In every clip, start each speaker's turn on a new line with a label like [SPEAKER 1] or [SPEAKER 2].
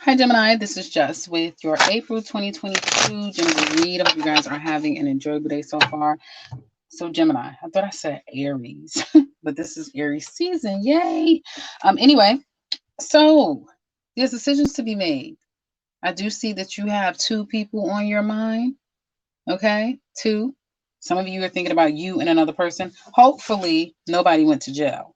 [SPEAKER 1] Hi, Gemini. This is Jess with your April 2022 Gemini read. I hope you guys are having an enjoyable day so far. So, Gemini, I thought I said Aries, but this is Aries season. Yay. Anyway, so there's decisions to be made. I do see that you have two people on your mind. Okay. Two. Some of you are thinking about you and another person. Hopefully, nobody went to jail.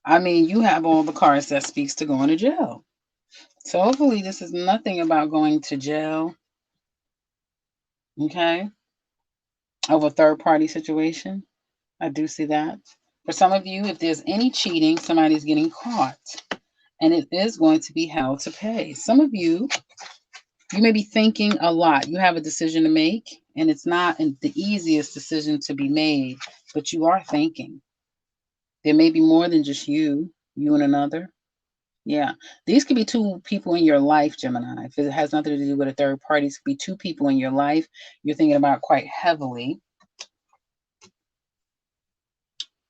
[SPEAKER 1] I mean, you have all the cards that speaks to going to jail. So hopefully this is nothing about going to jail, okay, of a third party situation. I do see that. For some of you, if there's any cheating, somebody's getting caught and it is going to be hell to pay. Some of you, you may be thinking a lot. You have a decision to make and it's not the easiest decision to be made, but you are thinking. There may be more than just you and another. Yeah, these could be two people in your life, Gemini. If it has nothing to do with a third party, it could be two people in your life you're thinking about quite heavily.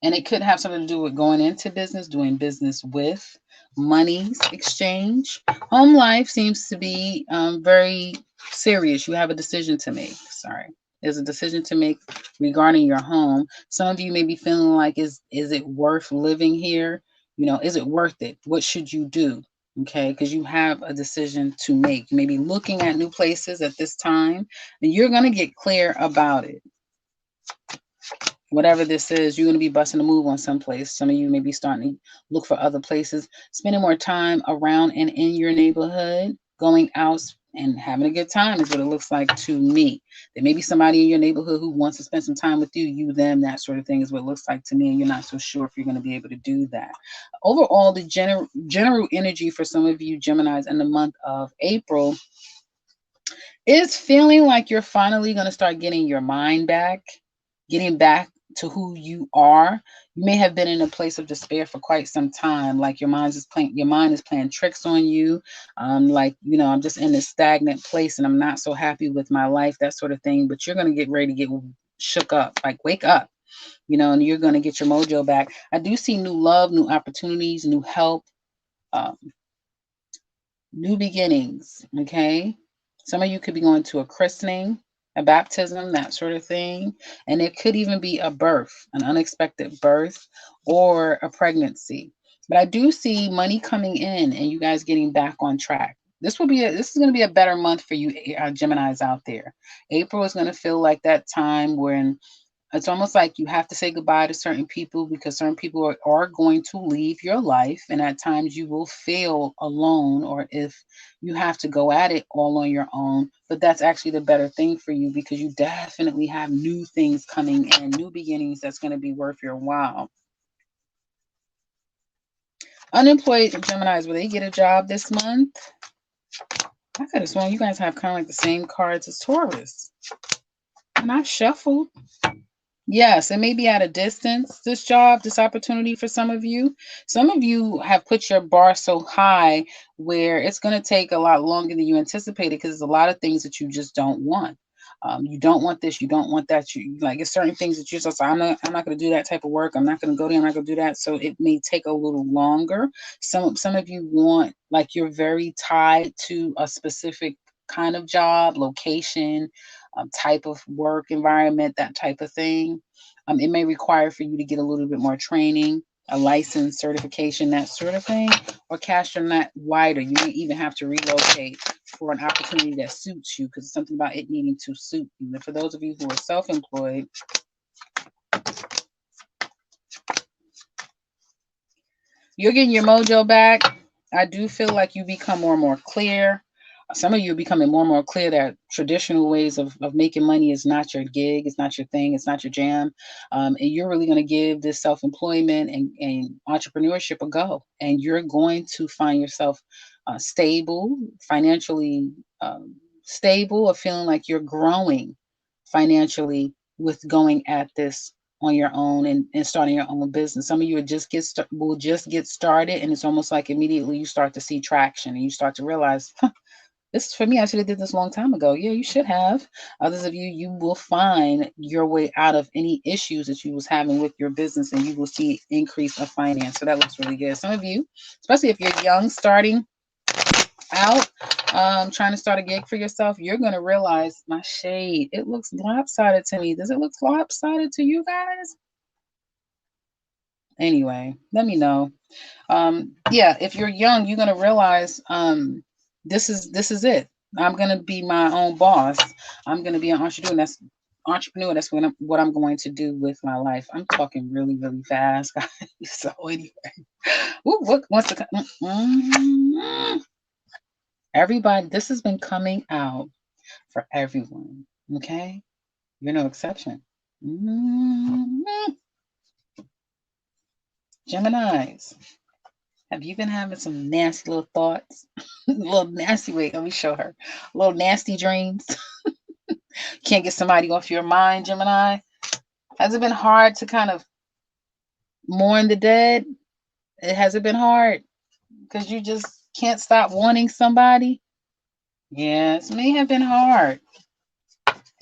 [SPEAKER 1] And it could have something to do with going into business, doing business with, monies exchange. Home life seems to be very serious. You have a decision to make. Sorry. There's a decision to make regarding your home. Some of you may be feeling like, is it worth living here? You know, is it worth it? What should you do? Okay, because you have a decision to make. You may be looking at new places at this time, and you're going to get clear about it. Whatever this is, you're going to be busting a move on someplace. Some of you may be starting to look for other places, spending more time around and in your neighborhood, going out and having a good time is what it looks like to me. There may be somebody in your neighborhood who wants to spend some time with you, them, that sort of thing is what it looks like to me, and you're not so sure if you're going to be able to do that. Overall, the general energy for some of you Geminis in the month of April is feeling like you're finally going to start getting your mind back, getting back to who you are. You may have been in a place of despair for quite some time, like your mind is playing tricks on you. Like, I'm just in this stagnant place and I'm not so happy with my life, that sort of thing. But you're going to get ready to get shook up, like wake up, and you're going to get your mojo back. I do see new love, new opportunities, new help, um, new beginnings. Okay. Some of you could be going to a christening, a baptism, that sort of thing. And it could even be a birth, an unexpected birth, or a pregnancy. But I do see money coming in and you guys getting back on track. This is going to be a better month for you, Geminis out there. April is going to feel like that time when it's almost like you have to say goodbye to certain people because certain people are going to leave your life. And at times you will feel alone, or if you have to go at it all on your own. But that's actually the better thing for you because you definitely have new things coming in, new beginnings that's going to be worth your while. Unemployed Geminis, will they get a job this month? I could have sworn you guys have kind of like the same cards as Taurus. And I shuffled. Yes, it may be at a distance, this job, this opportunity for some of you. Some of you have put your bar so high where it's going to take a lot longer than you anticipated because there's a lot of things that you just don't want. You don't want this, you don't want that. You like it's certain things that you're just like, I'm not going to do that type of work. I'm not going to go there. I'm not going to do that. So it may take a little longer. Some of you want like you're very tied to a specific kind of job, location, type of work environment, that type of thing. It may require for you to get a little bit more training, a license, certification, that sort of thing, or cast your net wider. You may even have to relocate for an opportunity that suits you because it's something about it needing to suit you. And for those of you who are self-employed, you're getting your mojo back. I do feel like you become more and more clear. Some of you are becoming more and more clear that traditional ways of making money is not your gig, it's not your thing, it's not your jam. And you're really going to give this self-employment and entrepreneurship a go. And you're going to find yourself stable, financially stable, or feeling like you're growing financially with going at this on your own and starting your own business. Some of you will just get started, and it's almost like immediately you start to see traction and you start to realize, This for me, I should have did this a long time ago. Yeah, you should have. Others of you, you will find your way out of any issues that you was having with your business, and you will see increase of finance. So that looks really good. Some of you, especially if you're young, starting out, trying to start a gig for yourself, you're going to realize my shade. It looks lopsided to me. Does it look lopsided to you guys? Anyway, let me know. Yeah, if you're young, you're going to realize this is it. I'm going to be my own boss. I'm going to be an entrepreneur. That's what I'm going to do with my life. I'm talking really, really fast, guys. So anyway, ooh, what wants to come? Everybody, this has been coming out for everyone. Okay, you're no exception. Geminis, have you been having some nasty little thoughts? Little nasty, wait, let me show her. Little nasty dreams. Can't get somebody off your mind, Gemini. Has it been hard to kind of mourn the dead? It hasn't been hard because you just can't stop wanting somebody. Yeah, it may have been hard.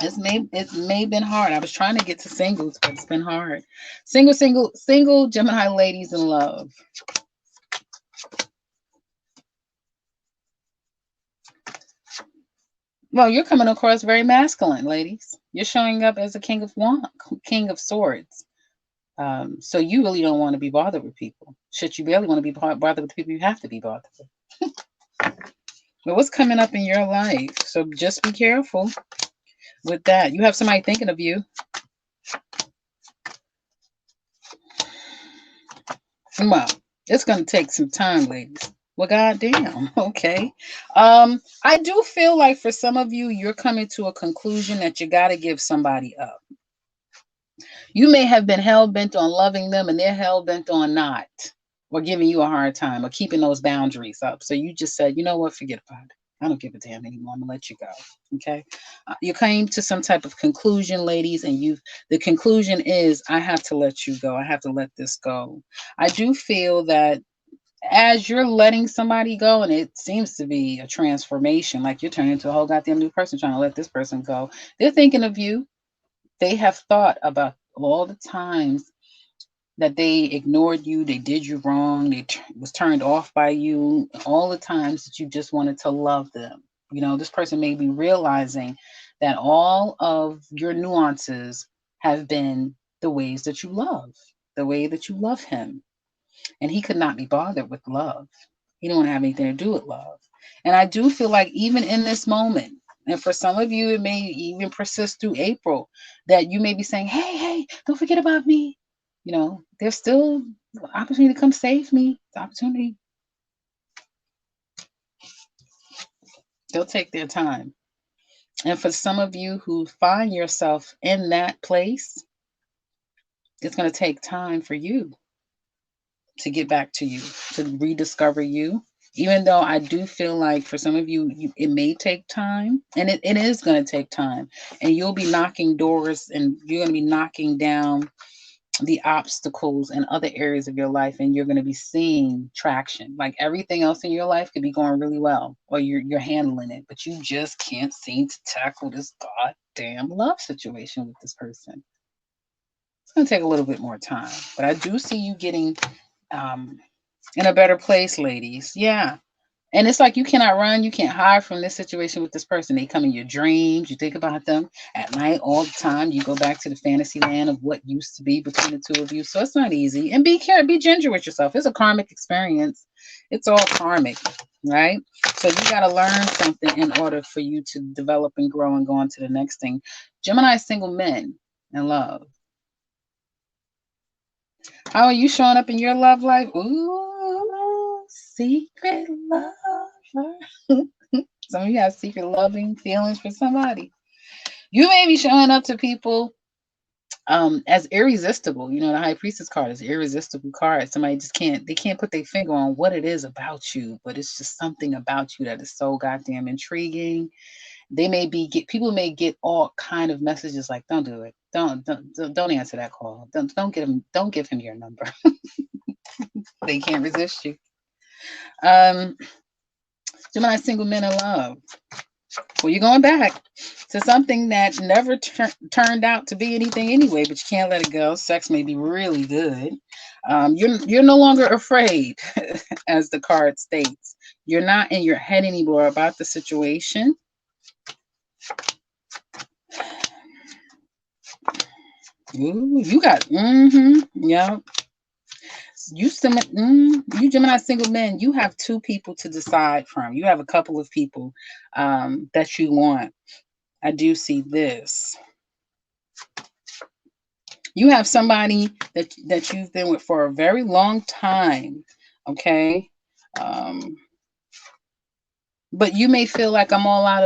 [SPEAKER 1] It may have been hard. I was trying to get to singles, but it's been hard. Single Gemini ladies in love. Well, you're coming across very masculine, ladies. You're showing up as a king of swords. So you really don't want to be bothered with people. Shit, you barely want to be bothered with people you have to be bothered with. But what's coming up in your life? So just be careful with that. You have somebody thinking of you. Well, it's going to take some time, ladies. Well, goddamn. Okay. I do feel like for some of you, you're coming to a conclusion that you got to give somebody up. You may have been hell bent on loving them, and they're hell bent on not, or giving you a hard time, or keeping those boundaries up. So you just said, you know what, forget about it. I don't give a damn anymore. I'm gonna let you go. Okay. You came to some type of conclusion, ladies, and the conclusion is I have to let you go. I have to let this go. I do feel that as you're letting somebody go, and it seems to be a transformation, like you're turning into a whole goddamn new person trying to let this person go. They're thinking of you. They have thought about all the times that they ignored you, they did you wrong, they was turned off by you, all the times that you just wanted to love them. You know, this person may be realizing that all of your nuances have been the ways that you love, the way that you love him. And he could not be bothered with love. He don't want to have anything to do with love. And I do feel like even in this moment, and for some of you, it may even persist through April, that you may be saying, hey, don't forget about me. You know, there's still opportunity to come save me. It's opportunity. They'll take their time. And for some of you who find yourself in that place, it's going to take time for you to get back to you, to rediscover you. Even though I do feel like for some of you, it may take time, and it is going to take time. And you'll be knocking doors, and you're going to be knocking down the obstacles in other areas of your life, and you're going to be seeing traction. Like everything else in your life could be going really well, or you're handling it, but you just can't seem to tackle this goddamn love situation with this person. It's going to take a little bit more time, but I do see you getting in a better place, ladies. Yeah. And it's like you cannot run, you can't hide from this situation with this person. They come in your dreams, you think about them at night all the time. You go back to the fantasy land of what used to be between the two of you. So it's not easy. And be ginger with yourself. It's a karmic experience. It's all karmic, right? So you got to learn something in order for you to develop and grow and go on to the next thing. Gemini single men in love. How are you showing up in your love life? Ooh, secret lover. Some of you have secret loving feelings for somebody. You may be showing up to people as irresistible. You know, the High Priestess card is an irresistible card. Somebody just they can't put their finger on what it is about you, but it's just something about you that is so goddamn intriguing. People may get all kind of messages like, don't do it. Don't answer that call. Don't give him your number. They can't resist you. Gemini single men in love. Well, you're going back to something that never turned out to be anything anyway, but you can't let it go. Sex may be really good. You're no longer afraid, as the card states. You're not in your head anymore about the situation. Ooh, you got yeah. You Gemini single men, you have two people to decide from. You have a couple of people that you want. I do see this. You have somebody that you've been with for a very long time, okay? Um, but you may feel like I'm all out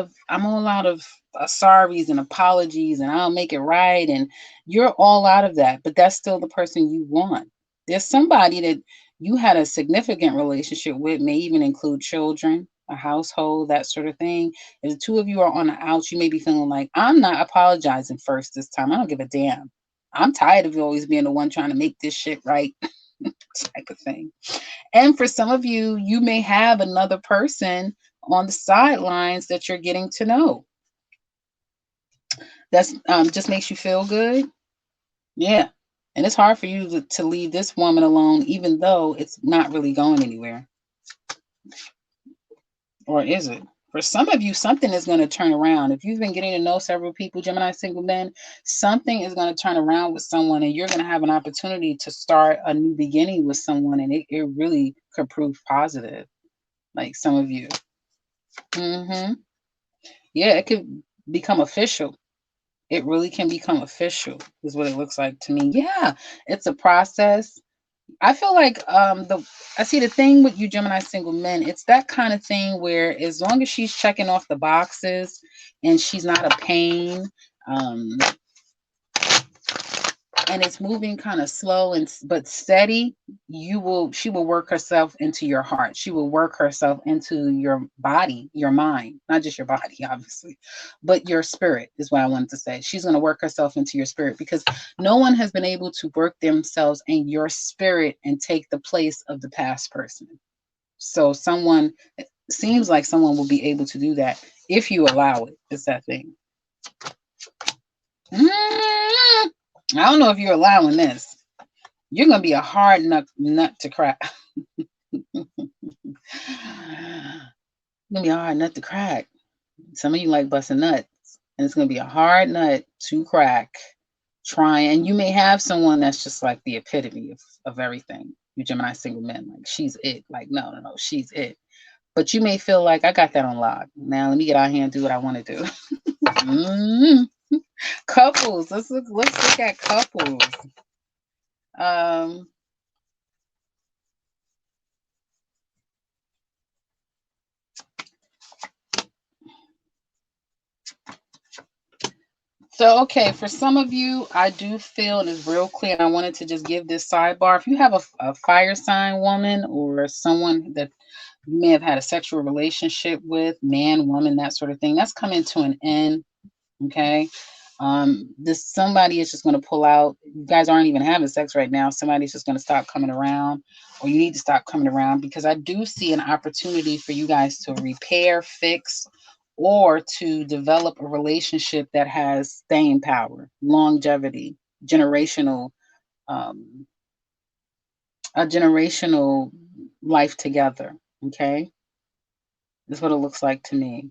[SPEAKER 1] of sorries and apologies, and I'll make it right, and you're all out of that. But that's still the person you want. There's somebody that you had a significant relationship with, may even include children, a household, that sort of thing. If the two of you are on the outs, you may be feeling like, I'm not apologizing first this time. I don't give a damn. I'm tired of you always being the one trying to make this shit right, type of thing. And for some of you, you may have another person on the sidelines that you're getting to know. That's just makes you feel good. Yeah. And it's hard for you to leave this woman alone, even though it's not really going anywhere. Or is it? For some of you, something is going to turn around. If you've been getting to know several people, Gemini single men, something is going to turn around with someone, and you're going to have an opportunity to start a new beginning with someone, and it really could prove positive. Like some of you. Yeah, it could become official. It really can become official, is what it looks like to me. Yeah, it's a process. I feel like I see the thing with you Gemini single men, it's that kind of thing where as long as she's checking off the boxes and she's not a pain, um, and it's moving kind of slow and but steady, she will work herself into your heart. She will work herself into your body, your mind, not just your body, obviously, but your spirit is what I wanted to say. She's going to work herself into your spirit because no one has been able to work themselves in your spirit and take the place of the past person. So it seems like someone will be able to do that if you allow it. It's that thing. I don't know if you're allowing this. You're gonna be a hard nut to crack. You're gonna be a hard nut to crack. Some of you like busting nuts, and it's gonna be a hard nut to crack. Trying, and you may have someone that's just like the epitome of everything. You Gemini single men, like she's it. Like no, she's it. But you may feel like I got that on lock. Now let me get out here and do what I want to do. Couples. Let's look at couples. So, okay, for some of you, I do feel it is real clear. And I wanted to just give this sidebar. If you have a fire sign woman or someone that you may have had a sexual relationship with, man, woman, that sort of thing, that's coming to an end. Okay. This somebody is just going to pull out. You guys aren't even having sex right now. Somebody's just going to stop coming around, or you need to stop coming around because I do see an opportunity for you guys to repair, fix, or to develop a relationship that has staying power, longevity, generational, um, a generational life together. Okay. That's what it looks like to me.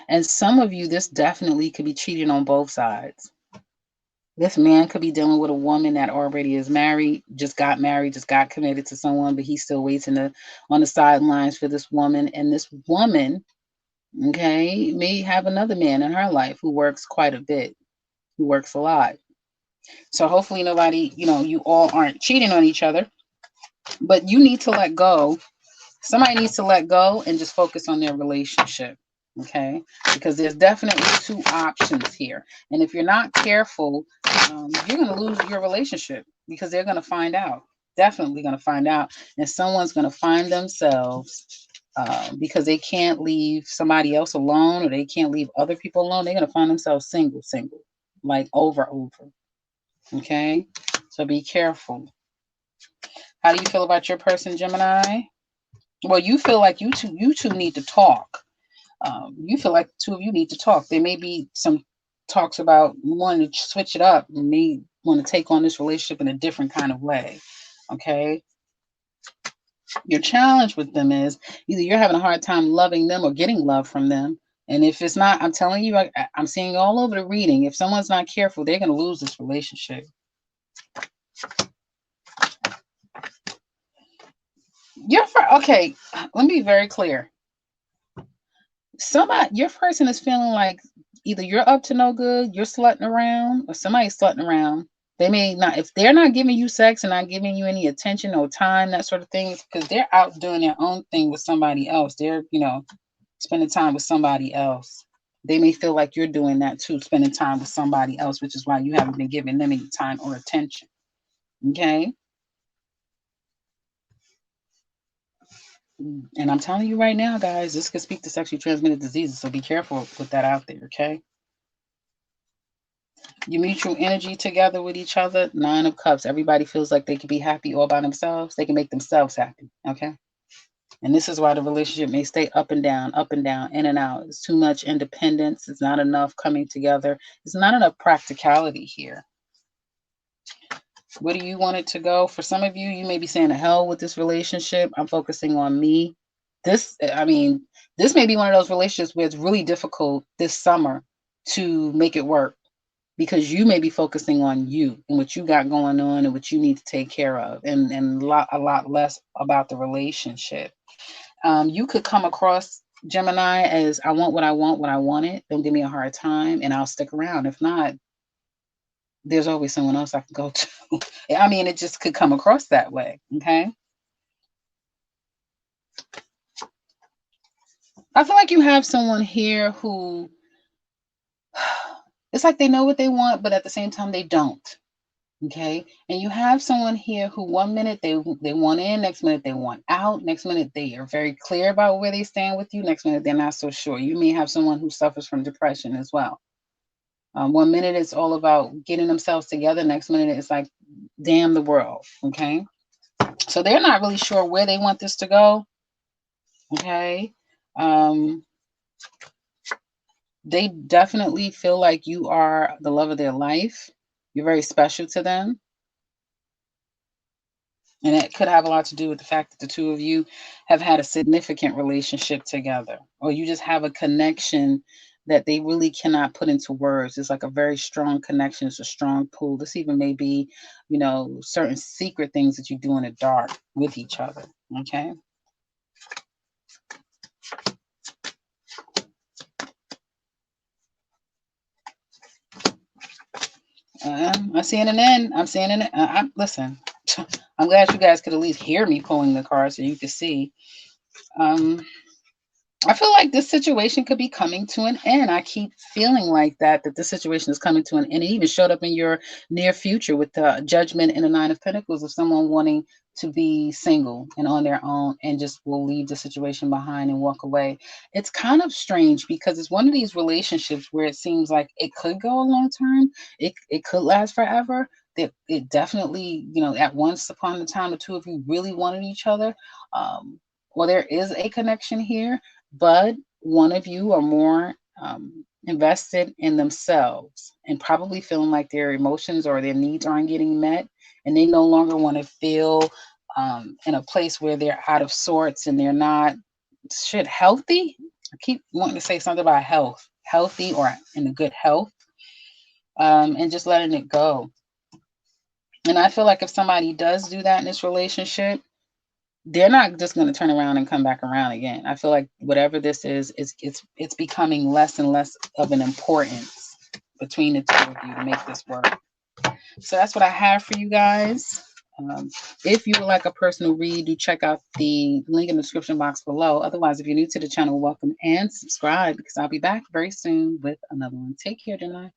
[SPEAKER 1] And some of you, this definitely could be cheating on both sides. This man could be dealing with a woman that already is married, just got committed to someone, but he's still waiting on the sidelines for this woman. And this woman, okay, may have another man in her life who works quite a bit, who works a lot. So hopefully nobody, you all aren't cheating on each other, but you need to let go. Somebody needs to let go and just focus on their relationship. Okay, because there's definitely two options here, and if you're not careful, you're going to lose your relationship because they're going to find out. Definitely going to find out, and someone's going to find themselves because they can't leave somebody else alone, or they can't leave other people alone. They're going to find themselves single, like over. Okay, so be careful. How do you feel about your person, Gemini? Well, you feel like you two need to talk. You feel like the two of you need to talk. There may be some talks about wanting to switch it up and may want to take on this relationship in a different kind of way. Okay. Your challenge with them is either you're having a hard time loving them or getting love from them. And if it's not, I'm telling you, I'm seeing all over the reading. If someone's not careful, they're going to lose this relationship. Okay, let me be very clear. Your person is feeling like either you're up to no good, you're slutting around, or somebody's slutting around. They may not, if they're not giving you sex and not giving you any attention or time, that sort of thing, because they're out doing their own thing with somebody else. They're, spending time with somebody else. They may feel like you're doing that too, spending time with somebody else, which is why you haven't been giving them any time or attention. Okay. And I'm telling you right now, guys, this could speak to sexually transmitted diseases. So be careful, put that out there. Okay. You mutual energy together with each other. 9 of Cups. Everybody feels like they can be happy all by themselves. They can make themselves happy. Okay. And this is why the relationship may stay up and down, in and out. It's too much independence. It's not enough coming together. It's not enough practicality here. Where do you want it to go? For some of you, you may be saying, to hell with this relationship. I'm focusing on me. This may be one of those relationships where it's really difficult this summer to make it work because you may be focusing on you and what you got going on and what you need to take care of, and a lot less about the relationship. You could come across Gemini as, I want what I want when I want it. Don't give me a hard time and I'll stick around. If not, there's always someone else I can go to. It just could come across that way. Okay. I feel like you have someone here who it's like they know what they want, but at the same time they don't. Okay. And you have someone here who 1 minute they want in, next minute they want out, next minute they are very clear about where they stand with you, next minute they're not so sure. You may have someone who suffers from depression as well. 1 minute it's all about getting themselves together, next minute it's like, damn the world. Okay. So they're not really sure where they want this to go. Okay. They definitely feel like you are the love of their life. You're very special to them. And it could have a lot to do with the fact that the two of you have had a significant relationship together, or you just have a connection that they really cannot put into words. It's like a very strong connection. It's a strong pull. This even may be, certain secret things that you do in the dark with each other. Okay. I'm seeing an end. I'm seeing an. Listen. I'm glad you guys could at least hear me pulling the cards so you could see. I feel like this situation could be coming to an end. I keep feeling like that this situation is coming to an end. It even showed up in your near future with the Judgment and the 9 of Pentacles of someone wanting to be single and on their own and just will leave the situation behind and walk away. It's kind of strange because it's one of these relationships where it seems like it could go a long term. It could last forever. It definitely, at once upon a time, the two of you really wanted each other. Well, there is a connection here, but one of you are more invested in themselves and probably feeling like their emotions or their needs aren't getting met, and they no longer want to feel in a place where they're out of sorts and they're not healthy. I keep wanting to say something about healthy or in a good health, and just letting it go. And I feel like if somebody does do that in this relationship, they're not just going to turn around and come back around again. I feel like whatever this is, it's becoming less and less of an importance between the two of you to make this work. So that's what I have for you guys. If you would like a personal read, do check out the link in the description box below. Otherwise, if you're new to the channel, welcome and subscribe because I'll be back very soon with another one. Take care, Gemini.